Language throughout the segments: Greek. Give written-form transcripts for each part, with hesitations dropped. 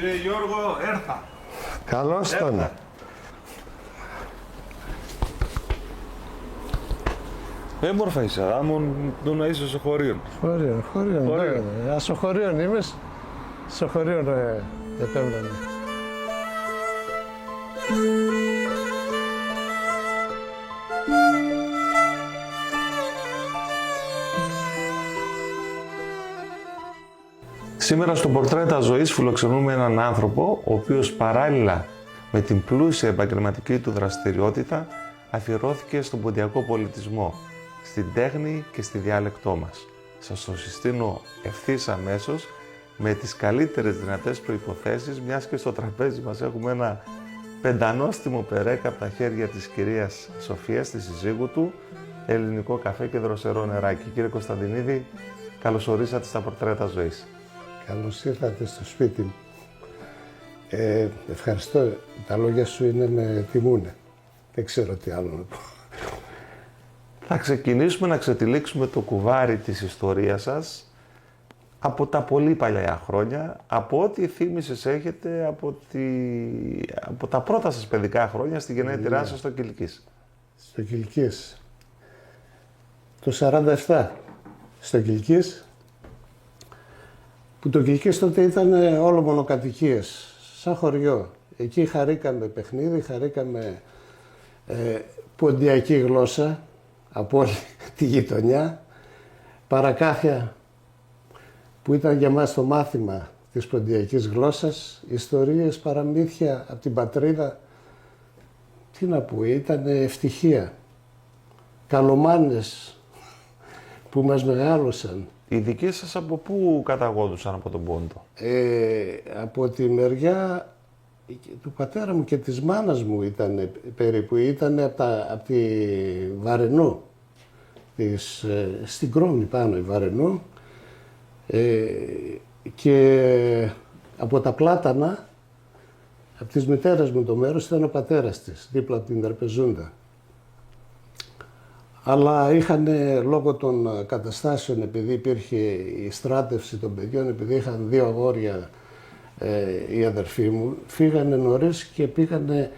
Κύριε Γιώργο, έρθα. Καλώς τον. Έμορφα είσαι, άμον το να είσαι στο χωρίο. Χωρίον. Στο χωρίον είμαι. Στο χωρίον επέμβανε. Σήμερα στο Πορτρέτα Ζωής φιλοξενούμε έναν άνθρωπο ο οποίος παράλληλα με την πλούσια επαγγελματική του δραστηριότητα αφιερώθηκε στον ποντιακό πολιτισμό, στην τέχνη και στη διάλεκτό μας. Σας το συστήνω ευθύς αμέσως με τις καλύτερες δυνατές προϋποθέσεις, μιας και στο τραπέζι μας έχουμε ένα πεντανόστιμο περέκα από τα χέρια της κυρίας Σοφίας, της συζύγου του, ελληνικό καφέ και δροσερό νεράκι. Κύριε Κωνσταντινίδη, καλώς ορίσατε στα Πορτρέτα Ζωής. Καλώς ήρθατε στο σπίτι μου. Ευχαριστώ. Τα λόγια σου με τιμούνε. Δεν ξέρω τι άλλο να πω. Θα ξεκινήσουμε να ξετυλίξουμε το κουβάρι της ιστορίας σας από τα πολύ παλιά χρόνια, από ό,τι θύμησες έχετε από τα πρώτα σας παιδικά χρόνια στη γενέτειρά σας στο Κιλκής. Στο Κιλκής. Το 47. Στο Κιλκής. Που το Κιλκής τότε ήταν όλο μονοκατοικίες, σαν χωριό. Εκεί χαρήκαμε παιχνίδι, χαρήκαμε ποντιακή γλώσσα από όλη τη γειτονιά. Παρακάθια που ήταν για μας το μάθημα της ποντιακής γλώσσας, ιστορίες, παραμύθια από την πατρίδα. Τι να πω, ήταν ευτυχία. Καλομάνες που μας μεγάλωσαν. Οι δικοί σας από πού καταγόντουσαν από τον Πόντο? Από τη μεριά του πατέρα μου και της μάνας μου ήταν περίπου. Ήταν από τη Βαρενού, στην Κρόμνη πάνω η Βαρενού, και από τα Πλάτανα, από τις μητέρες μου το μέρος ήταν ο πατέρας της, δίπλα από την Ερπεζούντα. Αλλά είχαν λόγω των καταστάσεων, επειδή υπήρχε η στράτευση των παιδιών, επειδή είχαν δύο αγόρια οι αδερφοί μου, φύγανε νωρίς και πήγανε,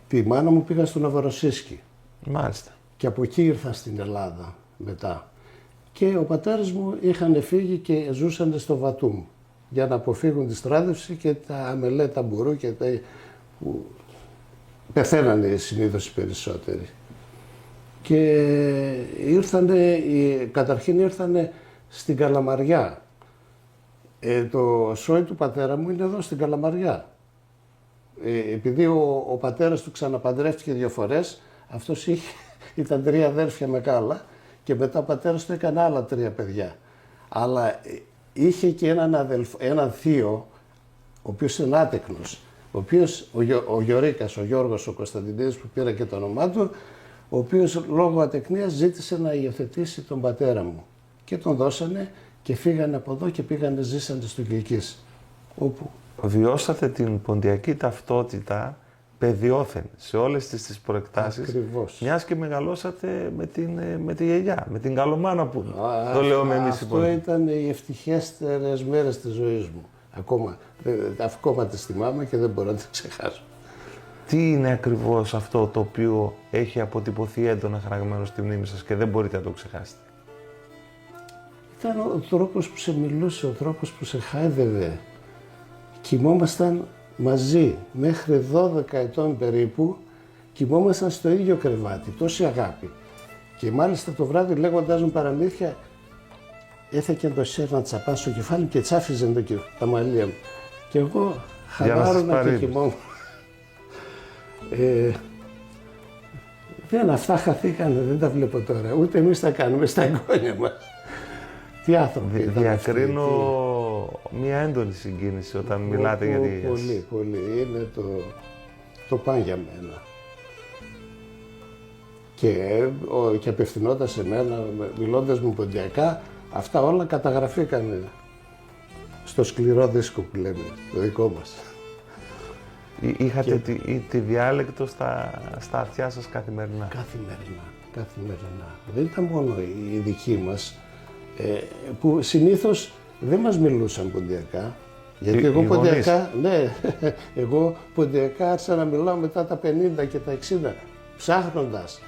τη μάνα μου πήγαν στο Νοβοροσίσκι. Μάλιστα. Και από εκεί ήρθαν στην Ελλάδα μετά. Και ο πατέρας μου είχαν φύγει και ζούσαν στο Βατούμ για να αποφύγουν τη στράτευση και τα αμελέ, τα μπουρού και τα... που πεθαίνανε συνήθως οι περισσότεροι. Και καταρχήν ήρθανε στην Καλαμαριά. Το σόι του πατέρα μου είναι εδώ στην Καλαμαριά. Επειδή ο πατέρας του ξαναπαντρεύτηκε 2 φορές, αυτός ήταν 3 αδέρφια μεγάλα και μετά ο πατέρας του έκανε άλλα 3 παιδιά. Αλλά είχε και έναν θείο, ο οποίος είναι άτεκνος, ο οποίος, ο Γιωρίκας, ο Γιώργος ο Κωνσταντινίδης που πήρα και το όνομά του, ο οποίος λόγω ατεκνίας ζήτησε να υιοθετήσει τον πατέρα μου. Και τον δώσανε και φύγανε από εδώ και πήγανε, ζήσανε στο Κιλκής. Όπου... Βιώσατε την ποντιακή ταυτότητα παιδιόθεν σε όλες τις προεκτάσεις. Ακριβώς. Μιας και μεγαλώσατε με τη γιαγιά, με την καλομάνα που το λέω με εμείς. Αυτό ήταν οι ευτυχέστερες μέρες της ζωής μου. Ακόμα τις θυμάμαι και δεν μπορώ να τις ξεχάσω. Τι είναι ακριβώς αυτό το οποίο έχει αποτυπωθεί έντονα χαραγμένο στη μνήμη σας και δεν μπορείτε να το ξεχάσετε? Ήταν ο τρόπος που σε μιλούσε, ο τρόπος που σε χάιδευε. Κοιμόμασταν μαζί μέχρι 12 ετών περίπου, κοιμόμασταν στο ίδιο κρεβάτι, τόση αγάπη. Και μάλιστα το βράδυ λέγοντας μου παραμύθια, έθεκε το σέρνα τσαπά στο κεφάλι και τσάφιζε τα μαλλιά μου. Και εγώ χαλάρωνα και κοιμόμουν. Αυτά χαθήκανε, δεν τα βλέπω τώρα. Ούτε εμείς τα κάνουμε στα εγγόνια μας. Τι άνθρωποι ήταν. Διακρίνω μια έντονη συγκίνηση όταν μιλάτε για τη γιαγιά σας. Πολύ, πολύ. Είναι το παν για μένα. Και απευθυνόταν σε μένα, μιλώντας μου ποντιακά, αυτά όλα καταγραφήκανε στο σκληρό δίσκο που λέμε, το δικό μας. Είχατε τη διάλεκτο στα αυτιά σας καθημερινά? Καθημερινά. Δεν ήταν μόνο οι δικοί μας, που συνήθως δεν μας μιλούσαν ποντιακά, Γιατί εγώ ποντιακά, ναι, εγώ ποντιακά άρχισα να μιλάω μετά τα 50 και τα 60, ψάχνοντας.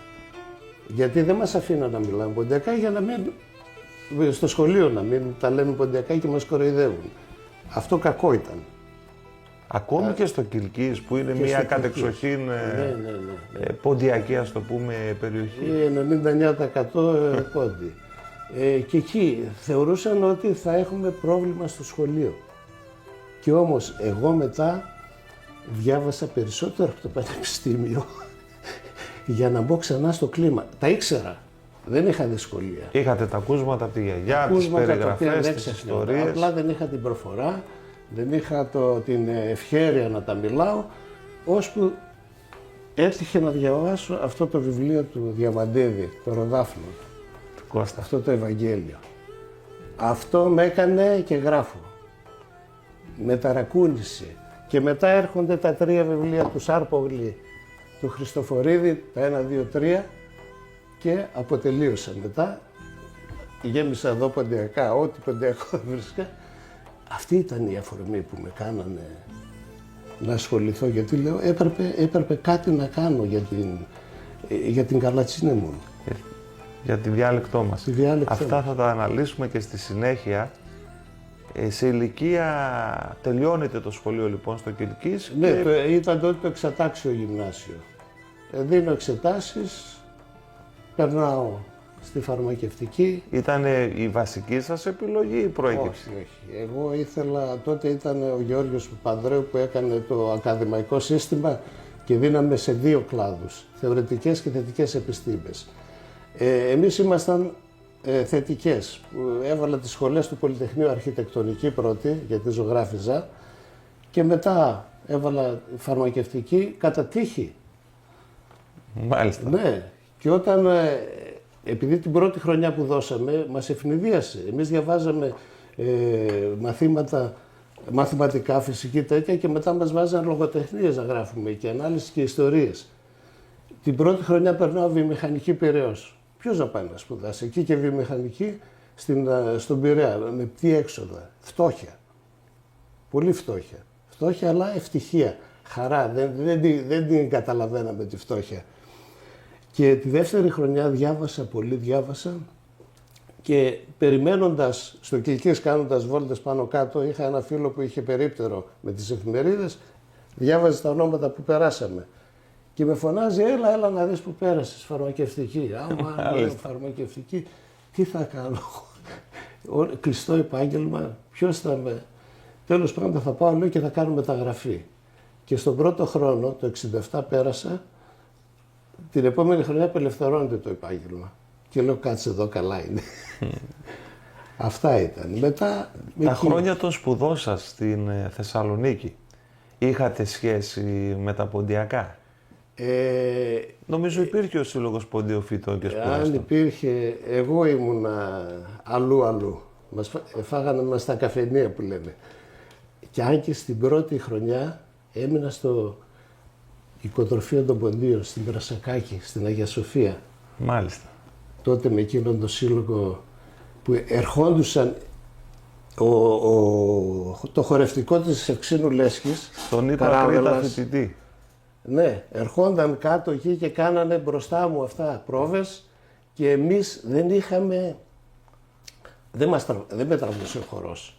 Γιατί δεν μας αφήναν να μιλάμε ποντιακά για να μην, στο σχολείο να μην τα λέμε ποντιακά και μας κοροϊδεύουν. Αυτό κακό ήταν. Ακόμη και στο Κιλκής που είναι Και μια στο κατεξοχήν ναι. ποντιακή, ας το πούμε, περιοχή. 99% πόντι. Και εκεί θεωρούσαν ότι θα έχουμε πρόβλημα στο σχολείο. Και όμως εγώ μετά διάβασα περισσότερο από το πανεπιστήμιο για να μπω ξανά στο κλίμα. Τα ήξερα, δεν είχα δυσκολία. Είχατε τα ακούσματα από τη γιαγιά, τις περιγραφές, τις ιστορίες. Απλά δεν είχα την προφορά, δεν είχα την ευχέρεια να τα μιλάω, ώσπου έτυχε να διαβάσω αυτό το βιβλίο του Διαμαντίδη, το Ροδάφνο, Του Κώστα. αυτό το Ευαγγέλιο. Αυτό με έκανε και γράφω. Με ταρακούνησε. Και μετά έρχονται τα 3 βιβλία του Σάρπογλη, του Χριστοφορίδη, τα 1, 2, 3 και αποτελείωσα μετά. Γέμισα εδώ ποντιακά, ό,τι ποντιακό βρίσκα. Αυτή ήταν η αφορμή που με κάνανε να ασχοληθώ, γιατί λέω έπρεπε κάτι να κάνω για την καλατσίνα μου. Για τη διάλεκτό μας. Τη διάλεκτό Αυτά μας. θα τα αναλύσουμε και στη συνέχεια. Σε ηλικία τελειώνεται το σχολείο λοιπόν στο Κιλκής. Ναι, και... ήταν τότε το εξατάξιο γυμνάσιο. Δίνω εξετάσεις, περνάω στη φαρμακευτική. Ήταν η βασική σας επιλογή ή προέκυψε? Όχι. Εγώ ήθελα, τότε ήταν ο Γιώργος Παπανδρέου που έκανε το ακαδημαϊκό σύστημα και δίναμε σε 2 κλάδους, θεωρητικές και θετικές επιστήμες. Εμείς ήμασταν θετικές. Έβαλα τις σχολές του Πολυτεχνείου αρχιτεκτονική πρώτη, γιατί ζωγράφιζα, και μετά έβαλα φαρμακευτική κατά τύχη. Μάλιστα. Ναι. Και όταν, επειδή την πρώτη χρονιά που δώσαμε, μας ευνηδίασε. Εμείς διαβάζαμε μαθηματικά, φυσική τέτοια και μετά μας βάζαν λογοτεχνίες να γράφουμε και ανάλυση και ιστορίες. Την πρώτη χρονιά περνάω βιομηχανική Πειραιώς. Ποιος να πάει να σπουδάσει εκεί και βιομηχανική στον Πειραιά, με τι έξοδα, φτώχεια. Πολύ φτώχεια. Φτώχεια αλλά ευτυχία, χαρά, δεν την καταλαβαίναμε τη φτώχεια. Και τη δεύτερη χρονιά διάβασα και περιμένοντας στο Κιλκής, κάνοντας βόλτες πάνω κάτω, είχα ένα φίλο που είχε περίπτερο με τις εφημερίδες, διάβαζε τα ονόματα που περάσαμε. Και με φωνάζει, έλα να δεις που πέρασες, φαρμακευτική. Άμα λέω φαρμακευτική, τι θα κάνω, κλειστό επάγγελμα, ποιος θα με... Τέλος πάντων θα πάω, λέω, και θα κάνω μεταγραφή. Και στον πρώτο χρόνο, το 67 πέρασα, την επόμενη χρονιά απελευθερώνεται το επάγγελμα. Και λέω, κάτσε εδώ, καλά είναι. Αυτά ήταν. Μετά... Τα χρόνια των σπουδών σας στην Θεσσαλονίκη, είχατε σχέση με τα ποντιακά? Νομίζω υπήρχε ο Σύλλογος Ποντιοφυτών και Σπουδαστών. Αν υπήρχε, εγώ ήμουνα αλλού. Μας φάγανε μας τα καφενεία που λέμε. Και αν και στην πρώτη χρονιά έμεινα στο οικοτροφείο των Ποντίων, στην Πρασακάκη, στην Αγία Σοφία. Μάλιστα. Τότε με εκείνον τον σύλλογο που ερχόντουσαν το χορευτικό της Ευξήνου Λέσχης. Τον είπα Κρήτα φοιτητή. Ναι, ερχόνταν κάτω εκεί και κάνανε μπροστά μου αυτά πρόβες και εμείς δεν είχαμε, δεν με τραβούσε ο χορός.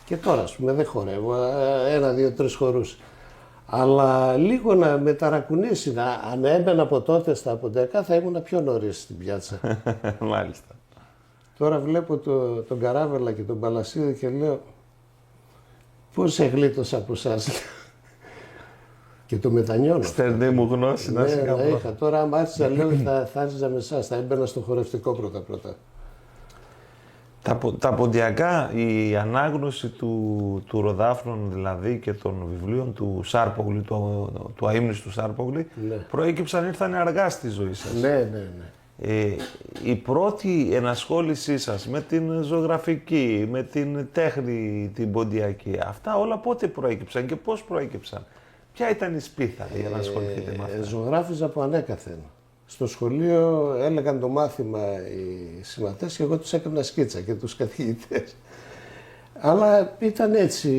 Και τώρα, ας πούμε, δεν χορεύω, 1, 2, 3 χορούς. Αλλά λίγο να με ταρακουνήσει, αν έμπαινα από τότε στα ποντιακά θα ήμουν πιο νωρίς στην πιάτσα. Μάλιστα. Τώρα βλέπω τον Καράβελα και τον Παλασίδη και λέω, πώς εγλίτωσα από εσάς. Και το μετανιώνω. Στερνή μου γνώση να σε κάνω. Είχα. Τώρα, άμα άρχισα, λέω, θα άρχιζα με εσάς, θα έμπαινα στο χορευτικό πρώτα. Τα ποντιακά, η ανάγνωση του Ροδάφνων δηλαδή και των βιβλίων του Σάρπογλη, του αείμνηστου Σάρπογλη, Ναι. προέκυψαν, ήρθαν αργά στη ζωή σας. Ναι. Η πρώτη ενασχόλησή σας με την ζωγραφική, με την τέχνη την ποντιακή, αυτά όλα πότε προέκυψαν και πώς προέκυψαν? Ποια ήταν η σπίθα για να ασχοληθείτε με αυτά? Ζωγράφιζα από ανέκαθεν. Στο σχολείο έλεγαν το μάθημα οι συμμαθητές και εγώ τους έκανα σκίτσα και τους καθηγητές. Αλλά ήταν έτσι.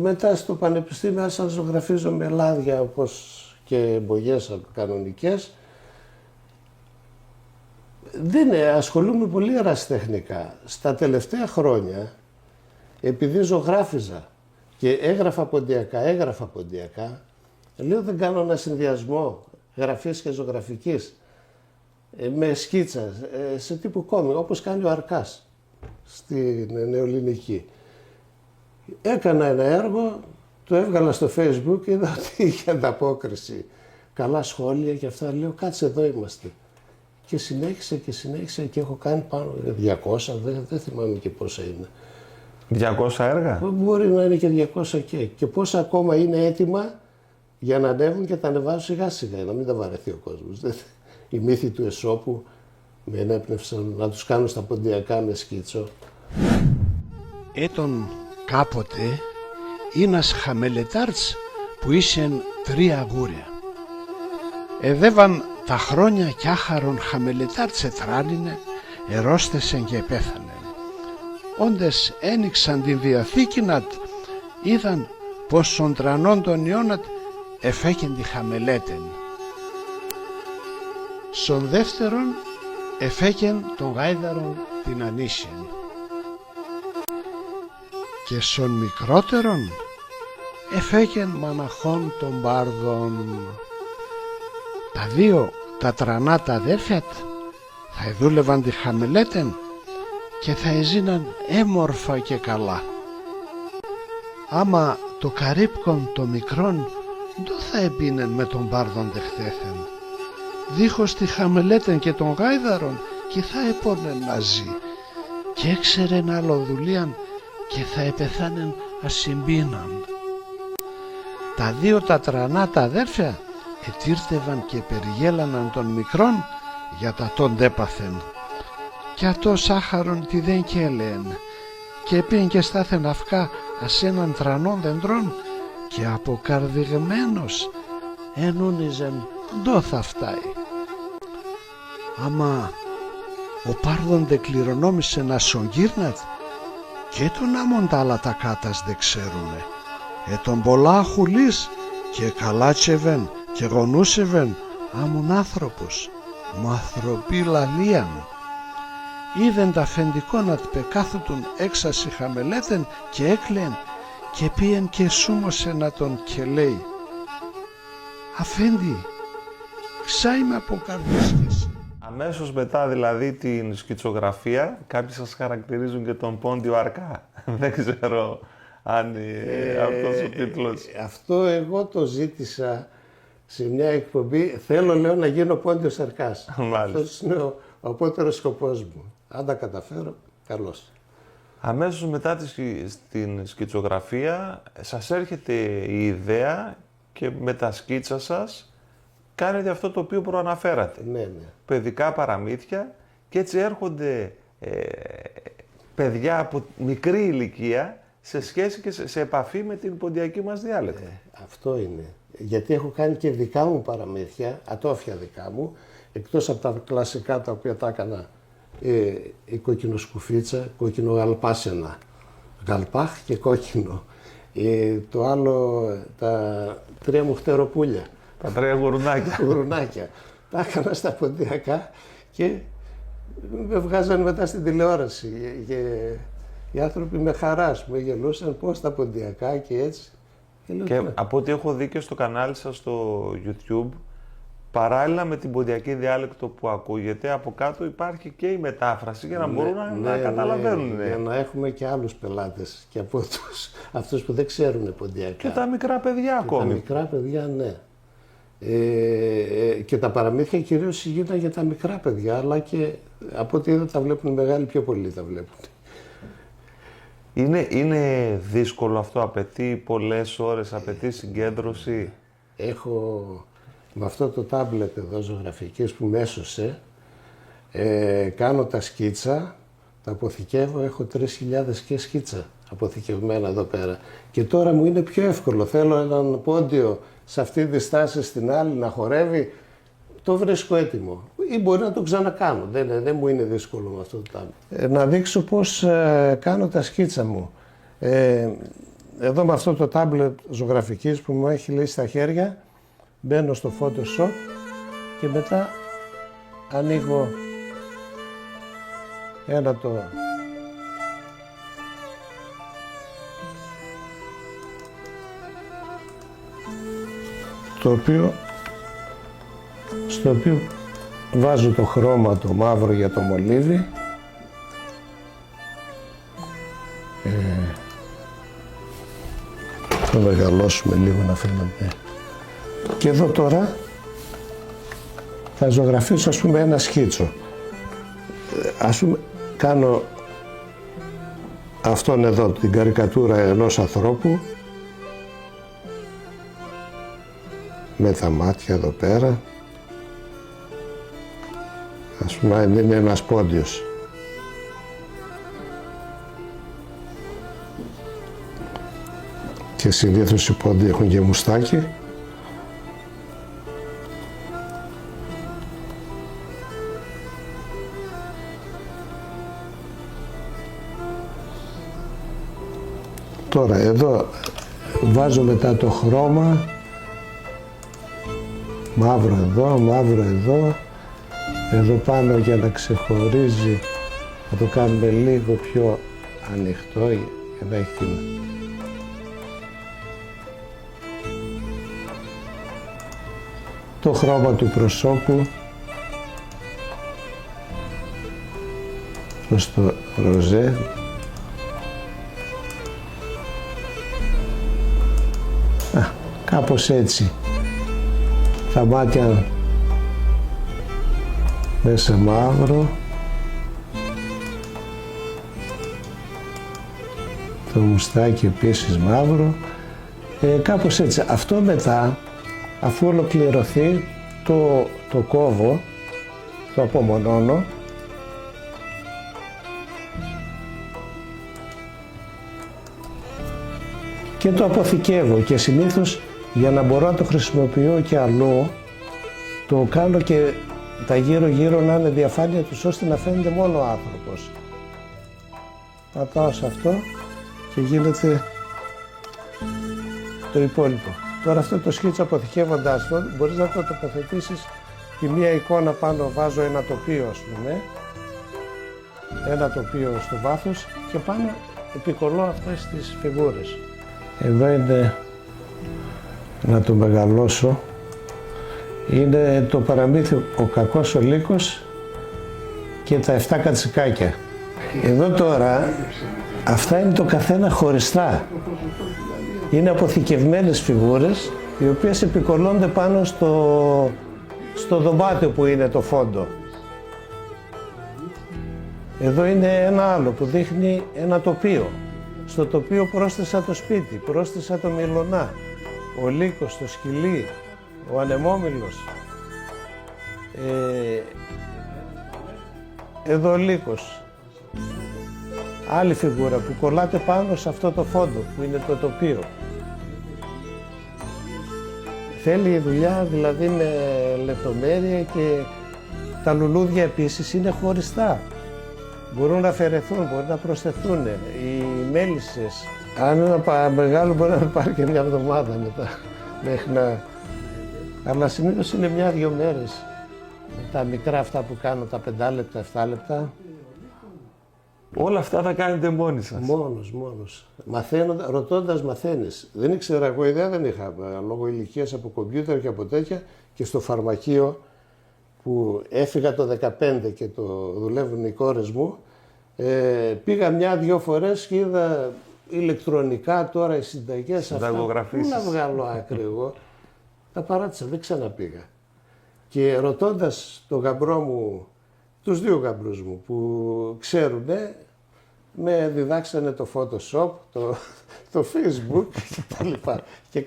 Μετά στο πανεπιστήμιο άρχισα να ζωγραφίζω με λάδια όπως και μπογιές κανονικές. Ασχολούμαι πολύ ερασιτεχνικά. Στα τελευταία χρόνια, επειδή ζωγράφιζα και έγραφα ποντιακά, λέω δεν κάνω ένα συνδυασμό γραφής και ζωγραφικής με σκίτσα, σε τύπου κόμικ, όπως κάνει ο Αρκάς στην νεοελληνική. Έκανα ένα έργο, το έβγαλα στο Facebook, είδα ότι είχε ανταπόκριση, καλά σχόλια και αυτά, λέω κάτσε εδώ είμαστε. Και συνέχισε και έχω κάνει πάνω 200, δεν θυμάμαι και πόσα είναι. 200 έργα. Μπορεί να είναι και 200 και πόσα ακόμα είναι έτοιμα για να ανέβουν και τα ανεβάζω σιγά σιγά, να μην τα βαρεθεί ο κόσμος. Οι μύθοι του Εσώπου με ενέπνευσαν να τους κάνω στα ποντιακά με σκίτσο. Έτον κάποτε ένας χαμελετάρτς που είσεν 3 αγούρια. Εδέβαν τα χρόνια κι άχαρον χαμελετάρτς ετράνινε, ερώστεσεν και πέθανε. Όντες ένοιξαν την Διαθήκηνατ, είδαν πως στον τρανόν τον Ιώνατ εφέκεν τη χαμελέτεν. Στον δεύτερον εφέκεν τον γάιδαρον την ανήσιεν. Και στον μικρότερον εφέκεν μαναχών των μπάρδων. Τα δύο τα τρανά τα αδέρφιατ θα εδούλευαν τη χαμελέτεν και θα εζήναν έμορφα και καλά. Άμα το καρύπκον το μικρόν δεν θα επίνεν με τον μπάρδον δεχτέθεν. Δίχως τη χαμελέτεν και τον γάιδαρον και θα επώνεν μαζί και έξερεν άλλο δουλείαν και θα επεθάνεν ασυμπίναν. Τα δύο τα τρανά τα αδέρφια ετήρτευαν και περιγέλαναν τον μικρόν για τα τον έπαθεν. Κι ατό σάχαρον τι δεν και έλεεν και πήγεν και στάθεν αυκά ας έναν τρανών δεντρών και αποκαρδιγμένος ενούνιζεν ντό θα φτάει. Άμα ο πάρδον δε κληρονόμησε να σογγύρνατ και τον άμον τα άλλα τα κάτας δε ξέρουνε. Τον πολλά χουλής και καλάτσεβεν και γονούσεβεν άμουν άνθρωπος, μου ανθρωπή λαλίαν. Είδεν τα αφεντικόνατ πεκάθουτουν έξαση χαμελέτεν και έκλαιεν και πήγεν και σούμωσε να τον και λέει «Αφέντη, ξάι με αποκαρδίσκες». Αμέσως μετά δηλαδή την σκητσογραφία, κάποιοι σας χαρακτηρίζουν και τον Πόντιο Αρκά. Δεν ξέρω αν αυτός ο τίτλος. Αυτό εγώ το ζήτησα σε μια εκπομπή. Θέλω, λέω, να γίνω Πόντιος Αρκάς. Αυτός είναι ο απότερος σκοπός μου. Αν τα καταφέρω, καλώς. Αμέσως μετά την σκητσογραφία σας έρχεται η ιδέα και με τα σκίτσα σας κάνετε αυτό το οποίο προαναφέρατε. Ναι. Παιδικά παραμύθια και έτσι έρχονται παιδιά από μικρή ηλικία σε σχέση και σε επαφή με την ποντιακή μας διάλεκτο. Αυτό είναι. Γιατί έχω κάνει και δικά μου παραμύθια, ατόφια δικά μου, εκτός από τα κλασικά τα οποία τα έκανα η κόκκινο-σκουφίτσα, κόκκινο-γαλπάσαινα, γαλπάχ και κόκκινο. Το άλλο, τα 3 μουχτεροπούλια. Τα 3 γουρουνάκια. Τα έκανα στα ποντιακά και με βγάζανε μετά στην τηλεόραση. Και οι άνθρωποι με χαράς με γελούσαν πώς τα ποντιακά και έτσι. Και από ό,τι έχω δει και στο κανάλι σας στο YouTube, παράλληλα με την ποντιακή διάλεκτο που ακούγεται, από κάτω υπάρχει και η μετάφραση για να μπορούν να καταλαβαίνουν. Για να έχουμε και άλλους πελάτες και από αυτούς που δεν ξέρουν ποντιακά. Και τα μικρά παιδιά ακόμη. Τα μικρά παιδιά, ναι. Και τα παραμύθια κυρίως γίνανε για τα μικρά παιδιά, αλλά και από ό,τι είδα τα βλέπουν οι μεγάλοι, πιο πολύ τα βλέπουν. Είναι δύσκολο αυτό, απαιτεί πολλές ώρες, απαιτεί συγκέντρωση. Έχω με αυτό το τάμπλετ εδώ ζωγραφικής που με έσωσε, κάνω τα σκίτσα, τα αποθηκεύω, έχω 3.000 και σκίτσα αποθηκευμένα εδώ πέρα. Και τώρα μου είναι πιο εύκολο, θέλω έναν πόντιο σε αυτή τη στάση στην άλλη να χορεύει, το βρίσκω έτοιμο. Ή μπορεί να το ξανακάνω, δεν μου είναι δύσκολο με αυτό το τάμπλετ. Να δείξω πώς κάνω τα σκίτσα μου. Εδώ με αυτό το τάμπλετ ζωγραφικής που μου έχει λύσει στα χέρια, μπαίνω στο Photoshop και μετά ανοίγω ένα στο οποίο βάζω το χρώμα το μαύρο για το μολύβι. Θα μεγαλώσουμε λίγο να φαίνεται. Και εδώ τώρα θα ζωγραφίσω ας πούμε ένα σκίτσο. Ας πούμε κάνω αυτόν εδώ την καρικατούρα ενός ανθρώπου με τα μάτια εδώ πέρα. Ας πούμε είναι ένας πόντιος. Και συνήθως οι πόντιοι έχουν και μουστάκι. Τώρα εδώ βάζω μετά το χρώμα, μαύρο εδώ, μαύρο εδώ, εδώ πάνω για να ξεχωρίζει, θα το κάνουμε λίγο πιο ανοιχτό για να έχει την... το χρώμα του προσώπου προς το ροζέ. Κάπως έτσι. Τα μάτια μέσα μαύρο. Το μουστάκι επίσης μαύρο. Κάπως έτσι. Αυτό μετά, αφού ολοκληρωθεί, το κόβω, το απομονώνω και το αποθηκεύω και συνήθως για να μπορώ να το χρησιμοποιώ και αλλού το κάνω και τα γύρω να είναι διαφάνεια τους ώστε να φαίνεται μόνο ο άνθρωπος. Πατάω σε αυτό και γίνεται το υπόλοιπο. Τώρα αυτό το σκίτσο αποθηκεύοντας το μπορείς να το τοποθετήσεις τη μία εικόνα πάνω, βάζω ένα τοπίο ας πούμε, ένα τοπίο στο βάθος και πάνω επικολλώ αυτές τις φιγούρες. Εδώ είναι, να το μεγαλώσω, είναι το παραμύθι «Ο κακός ο λύκος» και τα 7 κατσικάκια. Εδώ τώρα, αυτά είναι το καθένα χωριστά. Είναι αποθηκευμένες φιγούρες, οι οποίες επικολλώνται πάνω στο δωμάτιο που είναι το φόντο. Εδώ είναι ένα άλλο που δείχνει ένα τοπίο. Στο τοπίο πρόσθεσα το σπίτι, πρόσθεσα το Μιλωνά, ο λύκος, το σκυλί, ο ανεμόμυλος. Εδώ ο λύκος. Άλλη φιγούρα που κολλάται πάνω σε αυτό το φόντο που είναι το τοπίο. Θέλει δουλειά δηλαδή με λεπτομέρεια και τα λουλούδια επίσης είναι χωριστά. Μπορούν να αφαιρεθούν, μπορεί να προσθεθούν. Οι μέλισσες, αν είναι μεγάλο μπορεί να πάρει και μια εβδομάδα μετά μέχρι να... Αλλά συνήθως είναι 1-2 μέρες. Τα μικρά αυτά που κάνω, τα 5 λεπτά, 7 λεπτά. Όλα αυτά τα κάνετε μόνοι σας. Μόνος. Ρωτώντας μαθαίνεις. Δεν ήξερα, εγώ ιδέα δεν είχα, λόγω ηλικίας από κομπιούτερ και από τέτοια και στο φαρμακείο που έφυγα το 2015 και το δουλεύουν οι κόρες μου, πήγα 1-2 φορές και είδα ηλεκτρονικά τώρα οι συνταγές αυτά. Πού να βγάλω άκρη εγώ. Τα παράτησα, δεν ξαναπήγα. Και ρωτώντας τον γαμπρό μου, τους 2 γαμπρούς μου που ξέρουνε, με διδάξανε το Photoshop, το Facebook και τα λοιπά. Και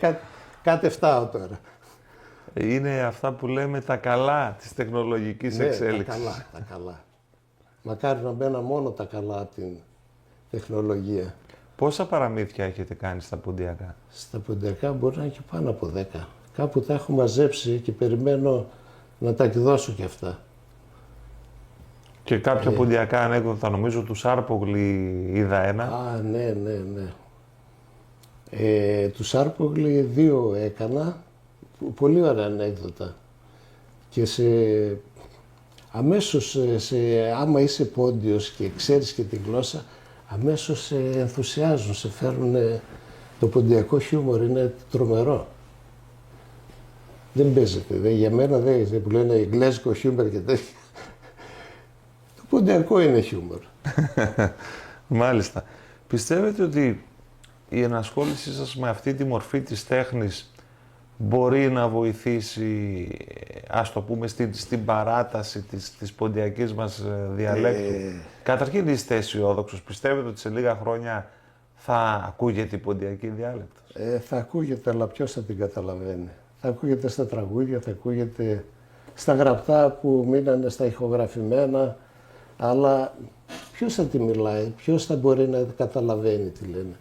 κάτι φτάω τώρα. Είναι αυτά που λέμε τα καλά της τεχνολογικής εξέλιξης. Τα καλά. Μακάρι να μπαίνα μόνο τα καλά από την τεχνολογία. Πόσα παραμύθια έχετε κάνει στα ποντιακά? Στα ποντιακά μπορεί να είναι και πάνω από 10. Κάπου τα έχω μαζέψει και περιμένω να τα εκδώσω κι αυτά. Και κάποια ποντιακά ανέκδοτα, νομίζω του Σάρπογλη είδα ένα. Ναι. Του Σάρπογλη 2 έκανα, πολύ ωραία ανέκδοτα. Και αμέσως, άμα είσαι πόντιος και ξέρεις και τη γλώσσα, αμέσως σε ενθουσιάζουν, σε φέρουν. Το ποντιακό χιούμορ είναι τρομερό. Δεν παίζεται, για μένα δεν που λένε εγγλέζικο χιούμορ και τέτοια. Το ποντιακό είναι χιούμορ. Μάλιστα. Πιστεύετε ότι η ενασχόλησή σας με αυτή τη μορφή της τέχνης μπορεί να βοηθήσει, ας το πούμε, στην παράταση της ποντιακής μας διαλέκτου? Καταρχήν είστε αισιόδοξος, πιστεύετε ότι σε λίγα χρόνια θα ακούγεται η ποντιακή διάλεκτος? Θα ακούγεται, αλλά ποιος θα την καταλαβαίνει? Θα ακούγεται στα τραγούδια, θα ακούγεται στα γραπτά που μείνανε στα ηχογραφημένα, αλλά ποιος θα τη μιλάει, ποιος θα μπορεί να καταλαβαίνει τι λένε?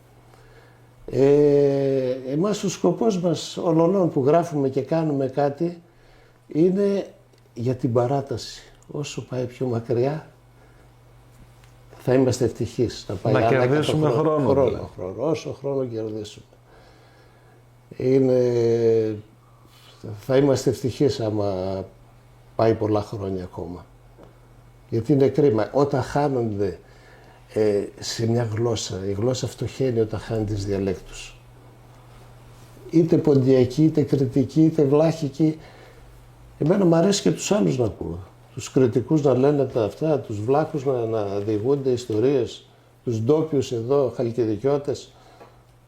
Εμάς ο σκοπός μας ολονών που γράφουμε και κάνουμε κάτι είναι για την παράταση. Όσο πάει πιο μακριά θα είμαστε ευτυχείς. Να κερδίσουμε χρόνο. Όσο χρόνο κερδίσουμε. Θα είμαστε ευτυχείς άμα πάει πολλά χρόνια ακόμα. Γιατί είναι κρίμα. Όταν χάνονται σε μια γλώσσα, η γλώσσα φτωχαίνει όταν χάνει τις διαλέκτους. Είτε ποντιακή, είτε κρητική, είτε βλάχικη. Εμένα μου αρέσει και τους άλλους να ακούω. Τους κριτικούς να λένε τα αυτά, τους βλάχους να διηγούνται ιστορίες, τους ντόπιους εδώ, χαλκιδικιώτες.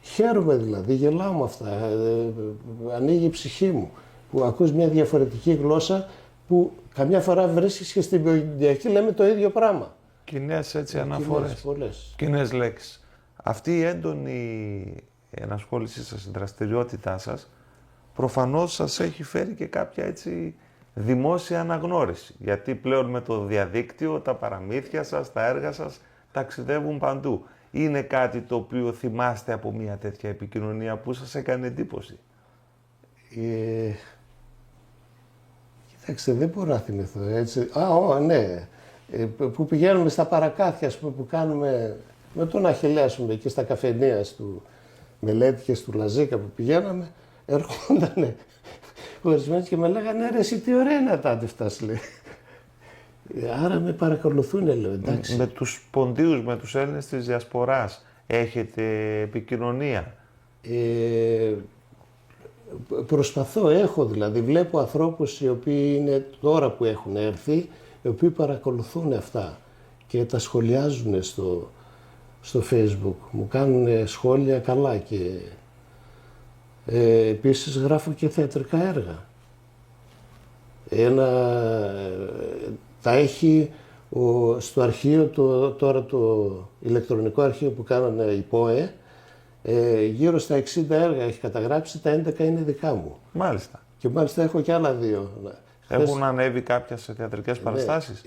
Χαίρομαι δηλαδή, γελάω με αυτά. Ανοίγει η ψυχή μου που ακούς μια διαφορετική γλώσσα που καμιά φορά βρίσκεις και στην ποντιακή λέμε το ίδιο πράγμα. Κοινές έτσι αναφορές, κοινές λέξεις. Αυτή η έντονη ενασχόλησή σας, η δραστηριότητά σας, προφανώς σας έχει φέρει και κάποια έτσι δημόσια αναγνώριση. Γιατί πλέον με το διαδίκτυο, τα παραμύθια σας, τα έργα σας ταξιδεύουν παντού. Είναι κάτι το οποίο θυμάστε από μια τέτοια επικοινωνία που σας έκανε εντύπωση? Κοιτάξτε, δεν μπορώ να θυμηθώ έτσι. Ναι. Που πηγαίνουμε στα παρακάθια, ας πούμε, που κάνουμε με τον Αχιλλέα, ας πούμε, εκεί στα καφενεία του Μελέτη και του Λαζίκα που πηγαίναμε, ερχόντανε ορισμένοι και με λέγανε «Ρε εσύ τι ωραία είναι τα αντιφτάς», λέει. Άρα με παρακολουθούν, λέω, εντάξει. Με τους ποντίους, με τους Έλληνες της Διασποράς έχετε επικοινωνία? Προσπαθώ, έχω δηλαδή, βλέπω ανθρώπους οι οποίοι είναι τώρα που έχουν έρθει, οι οποίοι παρακολουθούν αυτά και τα σχολιάζουν στο Facebook. Μου κάνουν σχόλια καλά και επίσης γράφω και θεατρικά έργα. Τα έχει στο αρχείο, τώρα το ηλεκτρονικό αρχείο που κάνανε η ΠΟΕ, γύρω στα 60 έργα έχει καταγράψει, τα 11 είναι δικά μου. Μάλιστα. Και μάλιστα έχω και άλλα 2. Έχουν ανέβει κάποια σε θεατρικές παραστάσεις?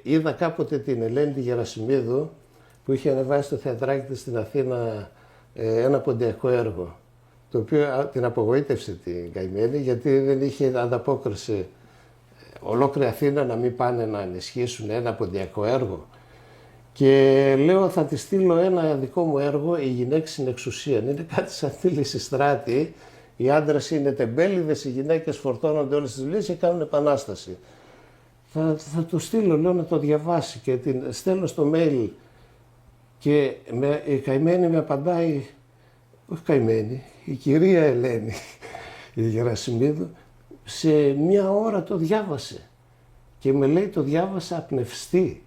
Είδα κάποτε την Ελένη τη Γερασιμίδου που είχε ανεβάσει στο θεατράκι της στην Αθήνα ένα ποντιακό έργο, το οποίο την απογοήτευσε την καημένη γιατί δεν είχε ανταπόκριση ολόκληρη Αθήνα να μην πάνε να ενισχύσουν ένα ποντιακό έργο. Και λέω θα τη στείλω ένα δικό μου έργο, «Οι γυναίκες στην εξουσία». Είναι κάτι σαν τη Λυσιστράτη. Οι άντρες είναι τεμπέληδες, οι γυναίκες φορτώνονται όλες τις δουλειές και κάνουν επανάσταση. Θα το στείλω, λέω, να το διαβάσει και την στέλνω στο mail και η καημένη με απαντάει, όχι καημένη, η κυρία Ελένη, η Γερασιμίδου, σε μια ώρα το διάβασε και με λέει το διάβασα απνευστή.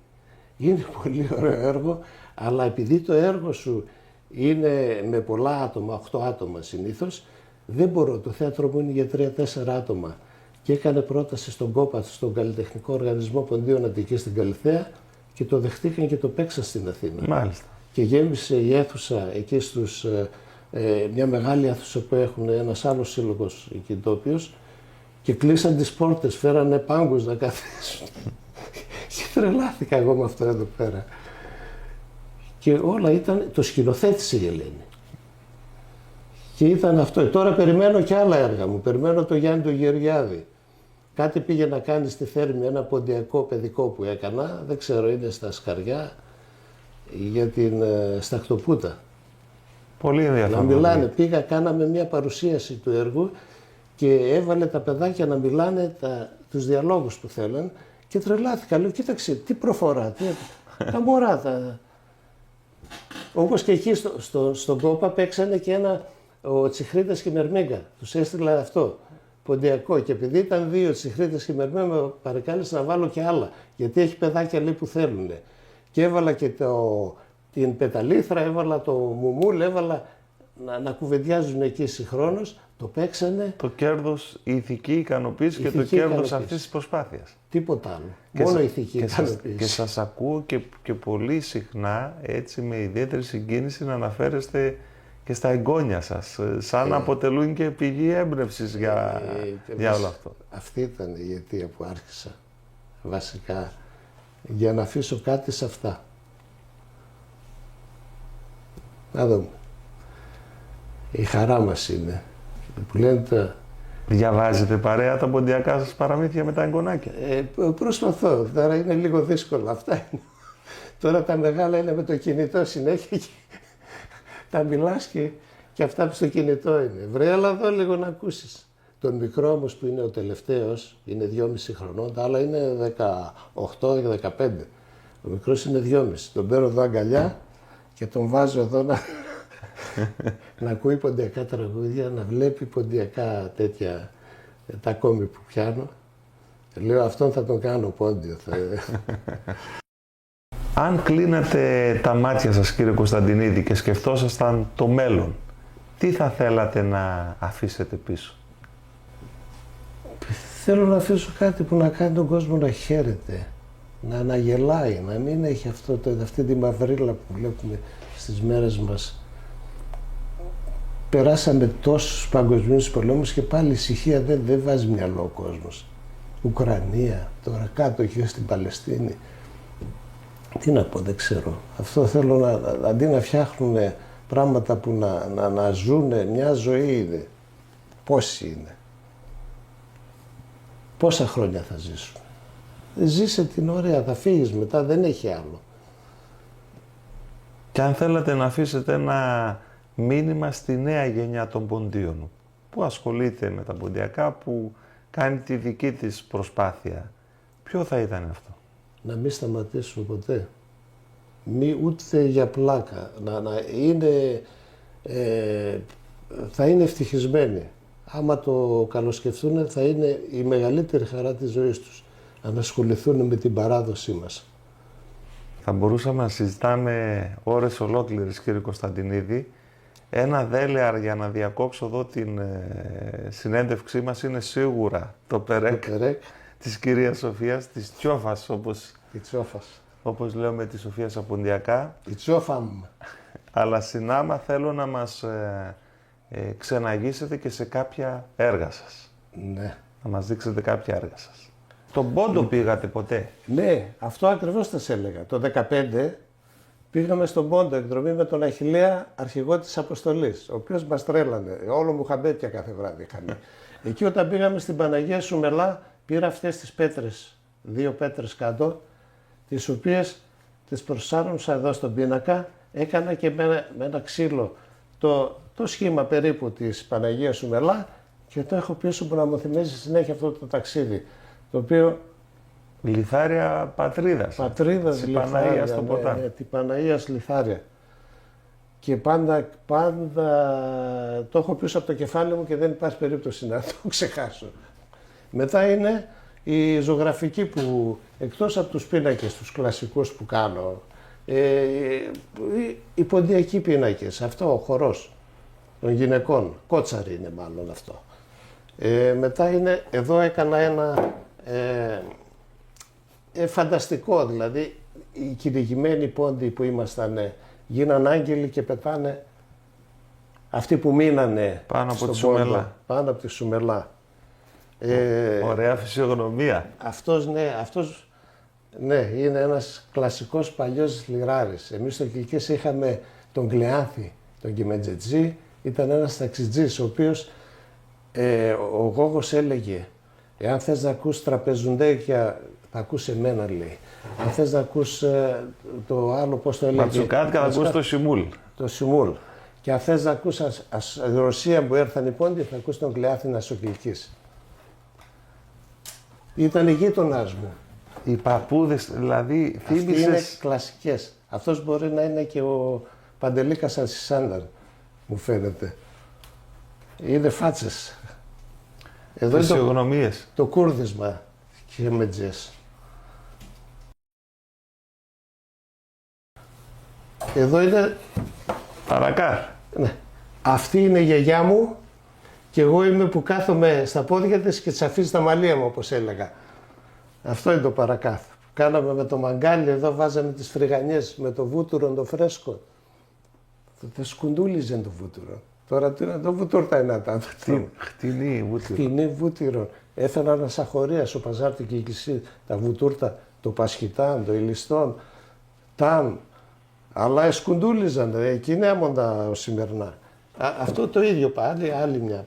Είναι πολύ ωραίο έργο, αλλά επειδή το έργο σου είναι με πολλά άτομα, 8 άτομα συνήθως, δεν μπορώ, το θέατρο μου είναι για 3-4 άτομα. Και έκανε πρόταση στον ΚΟΠΑ, στον Καλλιτεχνικό Οργανισμό Ποντίων Αττικής στην Καλιθέα και το δεχτήκαν και το παίξαν στην Αθήνα. Μάλιστα. Και γέμισε η αίθουσα εκεί μια μεγάλη αίθουσα που έχουν ένας άλλος σύλλογος εκεί τόπιος και κλείσαν τις πόρτες, φέρανε πάγκους να καθίσουν. Και τρελάθηκα εγώ με αυτό εδώ πέρα. Και όλα ήταν, το σκηνοθέτησε η Ελένη. Και ήταν αυτό. Τώρα περιμένω και άλλα έργα μου. Περιμένω το Γιάννη τον Γεωργιάδη. Κάτι πήγε να κάνει στη Θέρμη, ένα ποντιακό παιδικό που έκανα. Δεν ξέρω, είναι στα Σκαριά, για την Σταχτοπούτα. Πολύ ενδιαφέρον. Να μιλάνε. Πήγα, κάναμε μια παρουσίαση του έργου και έβαλε τα παιδάκια να μιλάνε τους διαλόγους που θέλουν και τρελάθηκα. Λέω, κοίταξε, τι προφορά, τα μωρά. Όπως και εκεί στον Κόπα παίξανε και ο Τσιχρίτας και η Μερμίγκα. Τους έστειλα αυτό, ποντιακό. Και επειδή ήταν δύο Τσιχρίτας και η Μερμίγκα, με παρεκάλεσε να βάλω και άλλα. Γιατί έχει παιδάκια λέει που θέλουν. Και έβαλα και την Πεταλήθρα, έβαλα το Μουμούλ, έβαλα να κουβεντιάζουν εκεί συγχρόνως. Το παίξανε. Το κέρδος, η ηθική ικανοποίηση και το κέρδος αυτής της προσπάθειας. Τίποτα άλλο. Μόνο ηθική ικανοποίηση. Και σας ακούω και πολύ συχνά, έτσι με ιδιαίτερη συγκίνηση, να αναφέρεστε και στα εγγόνια σας, σαν να αποτελούν και πηγή έμπνευσης για όλο αυτό. Αυτή ήταν η αιτία που άρχισα, βασικά, για να αφήσω κάτι σε αυτά. Να δούμε. Η χαρά μας είναι. Που λένε Διαβάζετε παρέα τα ποντιακά σας παραμύθια με τα εγγονάκια? Προσπαθώ. Τώρα είναι λίγο δύσκολο. Αυτά είναι. Τώρα τα μεγάλα είναι με το κινητό συνέχεια και τα μιλάς και αυτά που στο κινητό είναι. Βρε, αλλά εδώ λίγο να ακούσεις. Τον μικρό όμως που είναι ο τελευταίος, είναι 2,5 χρονών, τα άλλα είναι 18 και 15. Ο μικρός είναι 2,5. Τον παίρνω εδώ αγκαλιά και τον βάζω εδώ να ακούει ποντιακά τραγούδια, να βλέπει ποντιακά τέτοια, τα κόμι που πιάνω. Λέω, αυτόν θα τον κάνω πόντιο. Αν κλείνατε τα μάτια σας, κύριε Κωνσταντινίδη, και σκεφτόσασταν το μέλλον, τι θα θέλατε να αφήσετε πίσω? Θέλω να αφήσω κάτι που να κάνει τον κόσμο να χαίρεται, να αναγελάει, να μην έχει αυτή τη μαυρίλα που βλέπουμε στις μέρες μας. Περάσαμε τόσους παγκοσμίους πολέμους και πάλι ησυχία δεν βάζει μυαλό ο κόσμος. Ουκρανία, τώρα κάτω εκεί στην Παλαιστίνη. Τι να πω, δεν ξέρω. Αυτό θέλω αντί να φτιάχνουν πράγματα που να ζουν μια ζωή είναι. Πόσοι είναι. Πόσα χρόνια θα ζήσουν. Ζήσε την ωραία, θα φύγεις μετά, δεν έχει άλλο. Και αν θέλατε να αφήσετε ένα μήνυμα στη νέα γενιά των ποντίων, που ασχολείται με τα ποντιακά, που κάνει τη δική της προσπάθεια, ποιο θα ήταν αυτό? Να μην σταματήσουν ποτέ. Ούτε για πλάκα. Θα είναι ευτυχισμένοι. Άμα το καλοσκεφτούν, θα είναι η μεγαλύτερη χαρά της ζωής τους. Να ασχοληθούν με την παράδοσή μας. Θα μπορούσαμε να συζητάμε ώρες ολόκληρες, κύριε Κωνσταντινίδη. Ένα δέλεαρ για να διακόψω εδώ την συνέντευξή μας είναι σίγουρα το περέκ της κυρίας Σοφίας, της Τσιόφας, όπως λέω με τη Σοφία Σαποντιακά. Η Τσιόφα μου. Αλλά συνάμα θέλω να μας ξεναγήσετε και σε κάποια έργα σας. Ναι. Να μας δείξετε κάποια έργα σας. Τον Πόντο πήγατε ποτέ? Ναι, αυτό ακριβώς θα σε έλεγα. Το 2015 πήγαμε στον Πόντο εκδρομή με τον Αχιλλέα, αρχηγό της Αποστολής, ο οποίος μας τρέλανε. Όλο μου χαμπέτια κάθε βράδυ είχαμε. Εκεί όταν πήγαμε στην Παναγία Σουμελά, πήρα αυτές τις πέτρες, 2 πέτρες κάτω, τις οποίες τις προσάρμοσα εδώ στον πίνακα, έκανα και με ένα ξύλο το σχήμα περίπου της Παναγίας Σουμελά και το έχω πίσω που να μου θυμίζει συνέχεια αυτό το ταξίδι, το οποίο... Λιθάρια πατρίδας. Πατρίδας Λιθάρια, στο ποτάμι. Ναι, την Παναγίας Λιθάρια. Και πάντα το έχω πίσω από το κεφάλι μου και δεν υπάρχει περίπτωση να το ξεχάσω. Μετά είναι η ζωγραφική που, εκτός από τους πίνακες, τους κλασικούς που κάνω, οι ποντιακοί πίνακες, αυτό ο χορός των γυναικών, κότσαρι είναι μάλλον αυτό. Μετά είναι, εδώ έκανα ένα φανταστικό, δηλαδή οι κηρυγημένοι πόντοι που ήμασταν, γίναν άγγελοι και πετάνε αυτοί που μείνανε πάνω από τη Σουμελά. Πάνω από τη Σουμελά. Ωραία φυσιογνωμία. Αυτός ναι, είναι ένας κλασικός παλιός λιράρης. Εμείς στο Κιλκής είχαμε τον Κλεάνθη, τον Κιμεντζετζή, ήταν ένας ταξιτζής, ο οποίος ο Γόγος έλεγε, εάν θες να ακούς τραπεζουντέκια, θα ακούς εμένα, λέει. Αν θες να ακούς το άλλο, πώς το έλεγε. Ματσουκάτικα, θα ακούς το Σιμούλ. Το Σιμούλ. Και αν θες να ακούς Ρωσία που έρθαν οι πόντιοι, θα ακούς τον Κλεάθηνα Σοκλικής. Ήταν γείτονάς μου. Οι παππούδες, δηλαδή, Αυτοί είναι θύμισες... κλασικές. Αυτός μπορεί να είναι και ο Παντελίκας Ασισάνδαρ, μου φαίνεται. Είναι φάτσες. Εδώ είναι Φυσιογνωμίες. το κούρδισμα και μετζές. Εδώ είναι... Παρακάρ. Ναι. Αυτή είναι η γιαγιά μου και εγώ είμαι που κάθομαι στα πόδια της και της αφήσει τα μαλλία μου, όπως έλεγα. Αυτό είναι το παρακάθ. Κάναμε με το μαγκάλι, εδώ βάζαμε τις φρυγανιές με το βούτυρο, το φρέσκο. Δεν σκουντούλιζε το βούτυρο. Τώρα τι είναι το βούτυρτα είναι τα. Χτινή βούτυρο. Χτινή βούτυρο. Έφεραν ασαχωρία στο παζάρ του Κιλκυσί, τα βουτούρτα, το πασχιτάν, το ηλιστόν, ταν. Αλλά εσκουντούλιζαν, εκεί είναι άμοντα σημερινά. Αυτό το ίδιο πάλι, άλλη μια.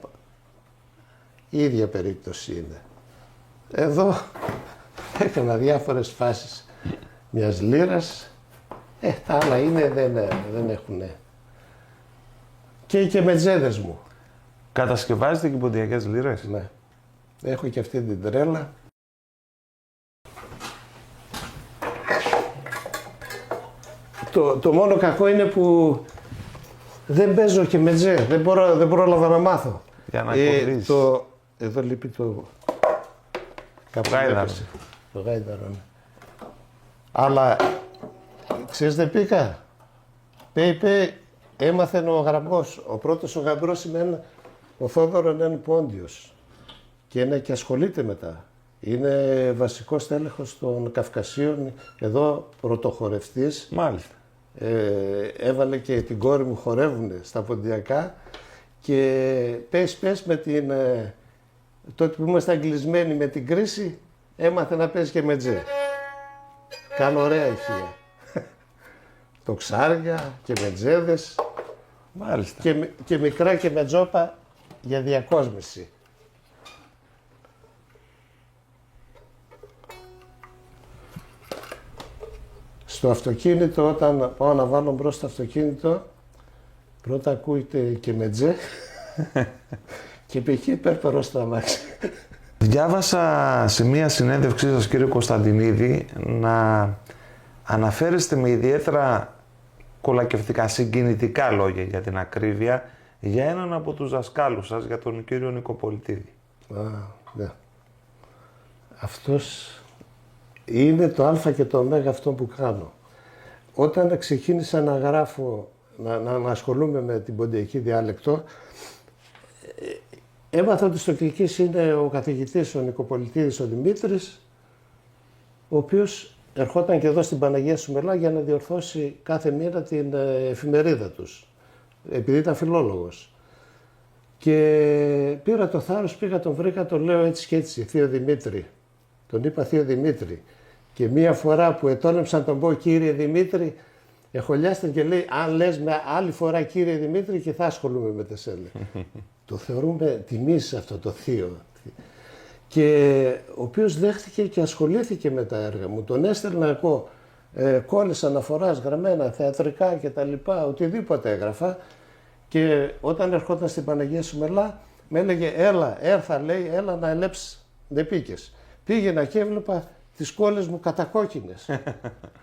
Η ίδια περίπτωση είναι. Εδώ έκανα διάφορες φάσεις μιας λύρας. Τα άλλα είναι, δεν έχουνε. Και μετζέδες μου. Κατασκευάζετε και ποντιακές λίρες. Ναι. Έχω και αυτή την τρέλα. Το μόνο κακό είναι που δεν παίζω και μετζέ. Δεν πρόλαβα να μάθω. Για να κολλήσεις. Εδώ λείπει το... Γάιδαρο. έπεσε. Το γάιδαρο, ναι. Αλλά, ξέρεις δεν πήγα. Έμαθε ο γραμμός. Ο πρώτος ο γαμπρός είναι ο Θόδωρον είναι πόντιος. Και είναι και ασχολείται μετά. Είναι βασικός τέλεχος των Καυκασίων, εδώ πρωτοχορευτής. Μάλιστα. Έβαλε και την κόρη μου, χορεύουνε στα ποντιακά και πες με την... τότε που ήμασταν αγγλισμένοι με την κρίση, έμαθε να παίζει και με τζε. Κάνω ωραία ηχεία. Τοξάρια και μετζέδες. Μάλιστα. Και μικρά και με τζόπα για διακόσμηση. Στο αυτοκίνητο, όταν πάω να βάλω μπρος στο αυτοκίνητο, πρώτα ακούγεται και μετζέ και π.χ. υπέρπερο στο αμάξι. Διάβασα σε μία συνέντευξή σας, κύριε Κωνσταντινίδη, να αναφέρεστε με ιδιαίτερα κολακευτικά, συγκινητικά λόγια για την ακρίβεια, για έναν από τους δασκάλους σας, για τον κύριο Νικοπολιτίδη. Ναι. Αυτός είναι το α και το ω αυτό που κάνω. Όταν ξεκίνησα να γράφω, να ασχολούμαι με την ποντιακή διάλεκτο, έμαθα ότι στο Κιλκής είναι ο καθηγητής, ο Νικοπολιτίδης, ο Δημήτρης, ο οποίος ερχόταν και εδώ στην Παναγία Σουμελά για να διορθώσει κάθε μήνα την εφημερίδα τους, επειδή ήταν φιλόλογος. Και πήρα το θάρρος, πήγα, τον βρήκα, τον λέω έτσι και έτσι, Θείο Δημήτρη. Τον είπα Θείο Δημήτρη. Και μία φορά που ετώνεψα να τον πω κύριε Δημήτρη, εχολιάστηκε και λέει αν λες με άλλη φορά κύριε Δημήτρη και θα ασχολούμαι με τεσέλε. Το θεωρούμε τιμή σε αυτό το Θείο. Και ο οποίος δέχτηκε και ασχολήθηκε με τα έργα μου. Τον έστελνα εγώ κόλλες αναφοράς, γραμμένα, θεατρικά κτλ. Οτιδήποτε έγραφα. Και όταν ερχόταν στην Παναγία Σουμελά, με έλεγε έρθα λέει, έλα να ελέψεις. Δεν πήγες. Πήγαινα και έβλεπα τις κόλλες μου κατακόκκινες.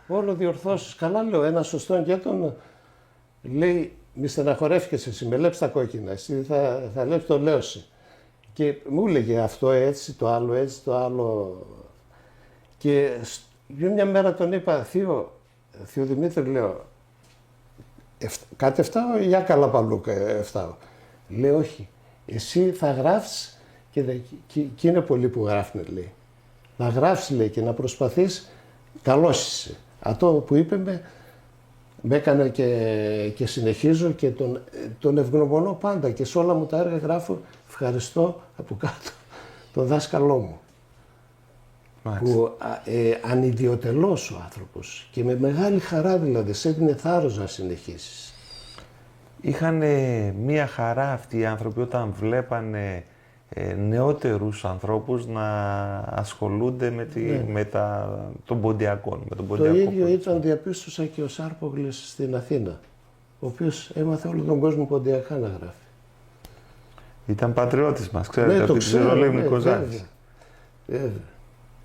Όλο διορθώσεις. Καλά λέω, ένα σωστό και τον λέει, μη στεναχωρεύκες εσύ, με λέψεις τα κόκκινα, εσύ θα λέψεις το λέωση. Και μου έλεγε αυτό έτσι, το άλλο έτσι, το άλλο. Και μια μέρα τον είπα, Θείο Δημήτρη, λέω, κάτι εφτάω ή για καλά παλούκα εφτάω. Λέει, όχι, εσύ θα γράφεις και είναι πολλοί που γράφουν, λέει. Να γράφεις, λέει, και να προσπαθείς, καλός είσαι. Αυτό που είπε με έκανε και συνεχίζω και τον ευγνωμονώ πάντα και σε όλα μου τα έργα γράφω ευχαριστώ από κάτω τον δάσκαλό μου. Μάλιστα. Που ανιδιοτελώς ο άνθρωπος και με μεγάλη χαρά δηλαδή σε έδινε θάρρος να συνεχίσεις. Είχαν μία χαρά αυτοί οι άνθρωποι όταν βλέπανε νεότερους ανθρώπους να ασχολούνται με τον ποντιακό, με τον ποντιακό. Το ίδιο ήταν, διαπίστωσα και ο Σάρπογλης στην Αθήνα. ο οποίος έμαθε όλο τον κόσμο ποντιακά να γράφει. Ήταν πατριώτης μας, ξέρετε, Ναι, από την Ξηρολίμνη Κοζάνης. βέβαια. Βέβαια.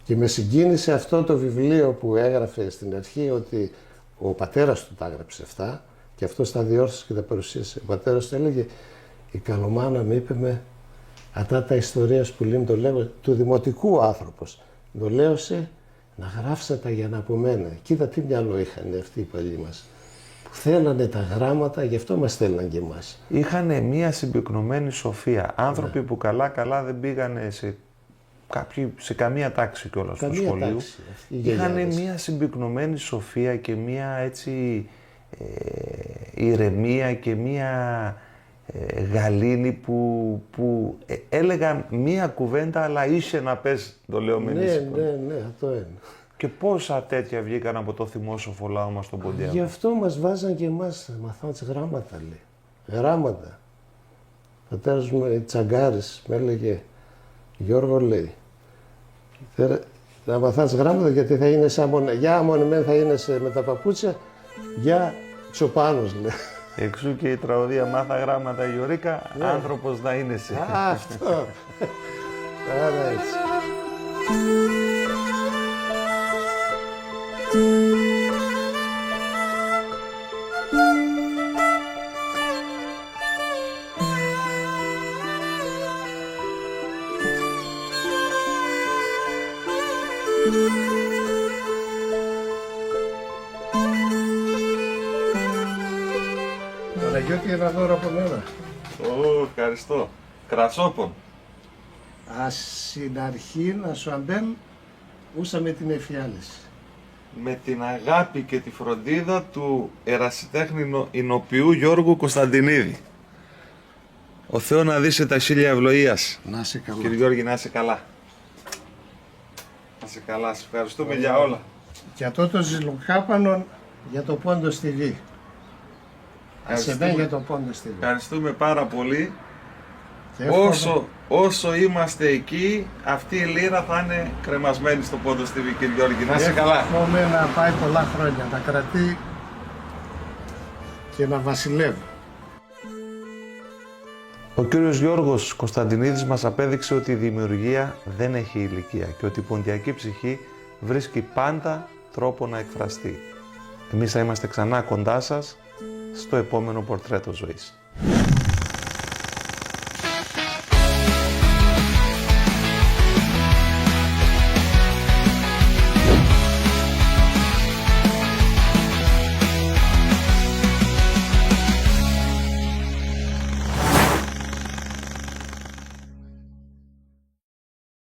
Και με συγκίνησε αυτό το βιβλίο που έγραφε στην αρχή, ότι ο πατέρας του τα έγραψε αυτά και αυτός τα διόρθωσε και τα παρουσίασε. Ο πατέρας του έλεγε, η Καλομάνα μου είπε με «Ατά τα ιστορίας που λέμε, το λέω, του δημοτικού άνθρωπος, το λέω σε να γράψα τα για να απομένα». Κοίτα τι μυαλό είχαν αυτοί οι παλιοί μας, που θέλανε τα γράμματα, γι' αυτό μας θέλαν και εμάς. Είχαν μία συμπυκνωμένη σοφία. Άνθρωποι που καλά δεν πήγανε σε καμία τάξη κιόλας του σχολείου. Είχαν μία συμπυκνωμένη σοφία και μία έτσι ηρεμία και μία γαλήνη που έλεγαν μία κουβέντα αλλά είσαι να πες, το λέω με νησικό. Ναι, αυτό είναι. Και πόσα τέτοια βγήκαν από το θυμόσοφο λαό μας στον Ποντιακό. Γι' αυτό μας βάζαν και εμάς, μαθαίνοντας γράμματα, λέει. Γράμματα. Ο πατέρας μου, Τσαγκάρης, με έλεγε, Γιώργο, λέει, να μαθαίνεις γράμματα γιατί θα είναι για μονημένη θα είναι με τα παπούτσια, για Τσοπάνος, λέει. Εξού και η τραγωδία «Μάθα γράμματα Γιωρίκα, άνθρωπος να είναι σε». Αυτό. Άρα έτσι. Παναγιώτη, ένα δώρο από μένα. Ευχαριστώ. Κρασόπον. Στην αρχή να σου αμπέμ ούσα με την εφιάλεση. Με την αγάπη και τη φροντίδα του ερασιτέχνη εινοποιού Γιώργου Κωνσταντινίδη. Ο Θεός να δείξει τα χίλια ευλογίας. Να είσαι καλά. Κύριε Γιώργη, να είσαι καλά. Να είσαι καλά. Σας ευχαριστούμε για όλα. Και αυτό το ζυλοκάπανο για το πόντο στη γη. Ασεβέ για το πόντο στη γη. Ευχαριστούμε πάρα πολύ. Και Όσο είμαστε εκεί, αυτή η λίρα θα είναι κρεμασμένη στο πόντο στη γη, κύριε Γιώργη. Να είσαι καλά. Εύχομαι να πάει πολλά χρόνια, να κρατεί και να βασιλεύει. Ο κύριος Γιώργος Κωνσταντινίδης μας απέδειξε ότι η δημιουργία δεν έχει ηλικία και ότι η ποντιακή ψυχή βρίσκει πάντα τρόπο να εκφραστεί. Εμείς θα είμαστε ξανά κοντά σας στο επόμενο πορτρέτο ζωής.